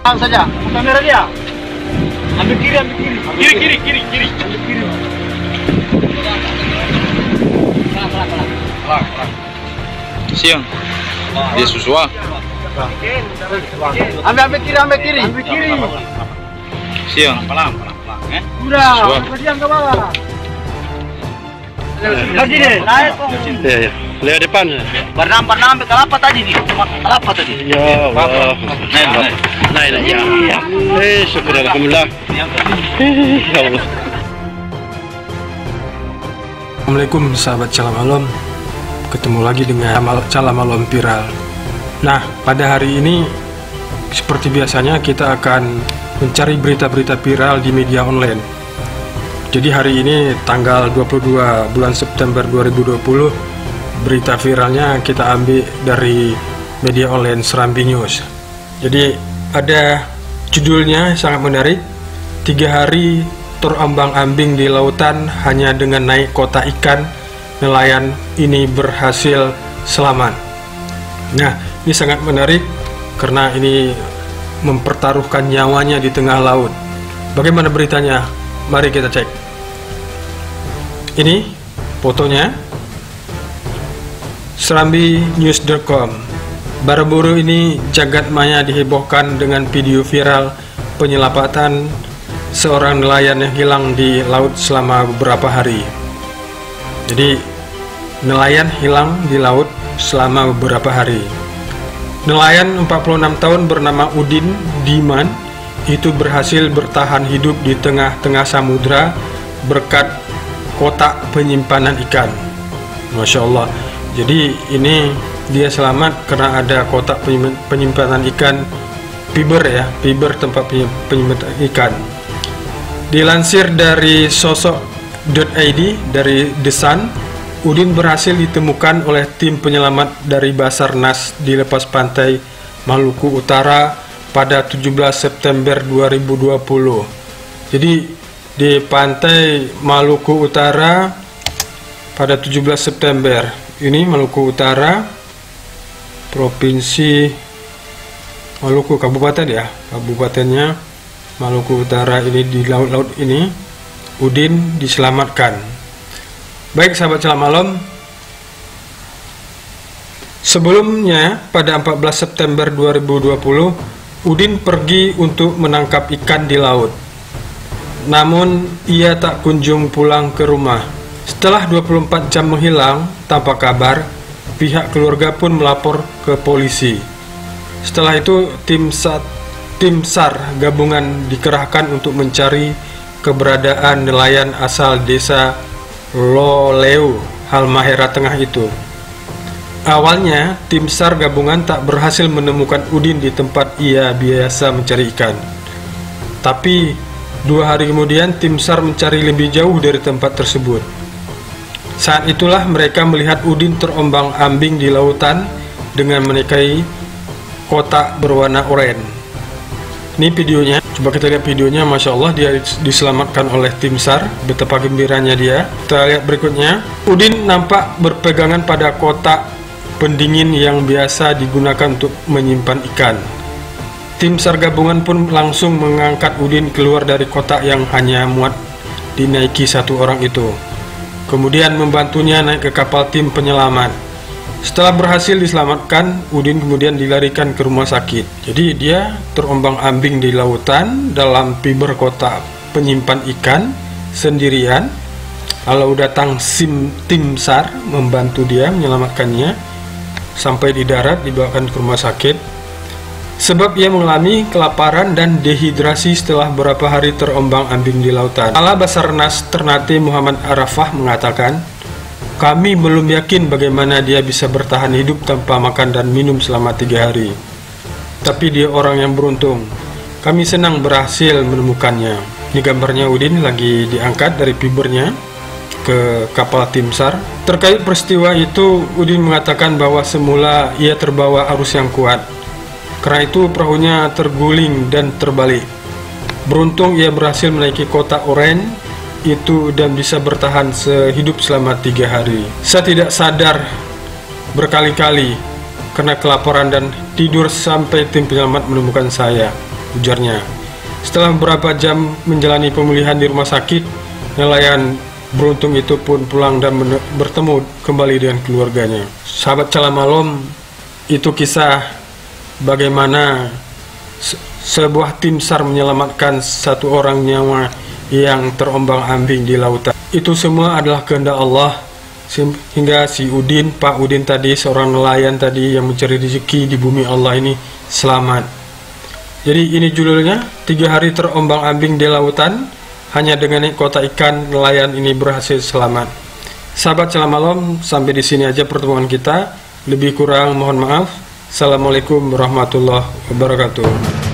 saja. Kamera dia. Ambil kiri, ambil kiri. Kiri. Ambil kiri. Pelan. Siang. Dia susua. Ambil kiri. Siang. Pelan. Udah, diam ke bawah. Lagi deh, naik kok. Ya. Lihat depan. Bernam ambil kelapa tadi nih. Cuma kelapa tadi. Ya Allah. Naik. Ya. Syukur alhamdulillah. Ya Allah. Assalamualaikum sahabat Calam Alam. Ketemu lagi dengan Calam Alam Viral. Nah, pada hari ini seperti biasanya kita akan mencari berita-berita viral di media online. Jadi hari ini tanggal 22 bulan September 2020, berita viralnya kita ambil dari media online Serambi News. Jadi ada judulnya sangat menarik, 3 hari terombang-ambing di lautan hanya dengan naik kotak ikan, nelayan ini berhasil selamat. Nah, ini sangat menarik karena ini mempertaruhkan nyawanya di tengah laut. Bagaimana beritanya? Mari kita cek. Ini fotonya, serambinews.com. Baru-baru ini jagat maya dihebohkan dengan video viral penyelamatan seorang nelayan yang hilang di laut selama beberapa hari. Jadi nelayan hilang di laut selama beberapa hari. Nelayan 46 tahun bernama Udin Diman itu berhasil bertahan hidup di tengah-tengah samudra berkat kotak penyimpanan ikan. Masya Allah. Jadi ini dia selamat karena ada kotak penyimpanan ikan, fiber ya, fiber tempat penyimpanan ikan. Dilansir dari sosok.id dari The Sun, Udin berhasil ditemukan oleh tim penyelamat dari Basarnas di lepas pantai Maluku Utara pada 17 September 2020. Jadi di pantai Maluku Utara pada 17 September. Ini Maluku Utara, Provinsi Maluku, Kabupaten ya. Kabupatennya Maluku Utara ini di laut-laut ini. Udin diselamatkan. Baik sahabat Calam Alam, sebelumnya pada 14 September 2020 Udin pergi untuk menangkap ikan di laut. Namun ia tak kunjung pulang ke rumah. Setelah 24 jam menghilang tanpa kabar, pihak keluarga pun melapor ke polisi. Setelah itu tim SAR gabungan dikerahkan untuk mencari keberadaan nelayan asal desa Loleu, Halmahera Tengah itu. Awalnya tim SAR gabungan tak berhasil menemukan Udin di tempat ia biasa mencari ikan. Tapi 2 hari kemudian tim SAR mencari lebih jauh dari tempat tersebut. Saat itulah mereka melihat Udin terombang-ambing di lautan dengan menaiki kotak berwarna oranye. Ini videonya, coba kita lihat videonya. Masya Allah, dia diselamatkan oleh tim SAR. Betapa gembiranya dia. Kita lihat berikutnya. Udin nampak berpegangan pada kotak pendingin yang biasa digunakan untuk menyimpan ikan. Tim SAR gabungan pun langsung mengangkat Udin keluar dari kotak yang hanya muat dinaiki 1 orang itu. Kemudian membantunya naik ke kapal tim penyelamat. Setelah berhasil diselamatkan, Udin kemudian dilarikan ke rumah sakit. Jadi dia terombang-ambing di lautan dalam fiber kotak penyimpan ikan sendirian. Lalu datang tim SAR membantu dia menyelamatkannya. Sampai di darat dibawakan ke rumah sakit. Sebab ia mengalami kelaparan dan dehidrasi setelah beberapa hari terombang-ambing di lautan. Kepala Basarnas Ternate Muhammad Arafah mengatakan, kami belum yakin bagaimana dia bisa bertahan hidup tanpa makan dan minum selama 3 hari. Tapi dia orang yang beruntung. Kami senang berhasil menemukannya. Ini gambarnya Udin lagi diangkat dari fibernya ke kapal tim SAR. Terkait peristiwa itu, Udin mengatakan bahwa semula ia terbawa arus yang kuat. Karena itu perahunya terguling dan terbalik. Beruntung ia berhasil menaiki kotak oranye itu dan bisa bertahan sehidup selama 3 hari. Saya tidak sadar berkali-kali karena kelaparan dan tidur sampai tim penyelamat menemukan saya. ujarnya. Setelah beberapa jam menjalani pemulihan di rumah sakit, nelayan beruntung itu pun pulang dan bertemu kembali dengan keluarganya. Sahabat Salam Malam, itu kisah bagaimana sebuah tim SAR menyelamatkan satu orang nyawa yang terombang-ambing di lautan. Itu semua adalah kehendak Allah, hingga si Udin, Pak Udin tadi, seorang nelayan tadi yang mencari rezeki di bumi Allah ini selamat. Jadi ini judulnya, 3 hari terombang-ambing di lautan, hanya dengan kota ikan nelayan ini berhasil selamat. Sahabat Salam Malam, sampai di sini aja pertemuan kita. Lebih kurang mohon maaf. Assalamualaikum warahmatullahi wabarakatuh.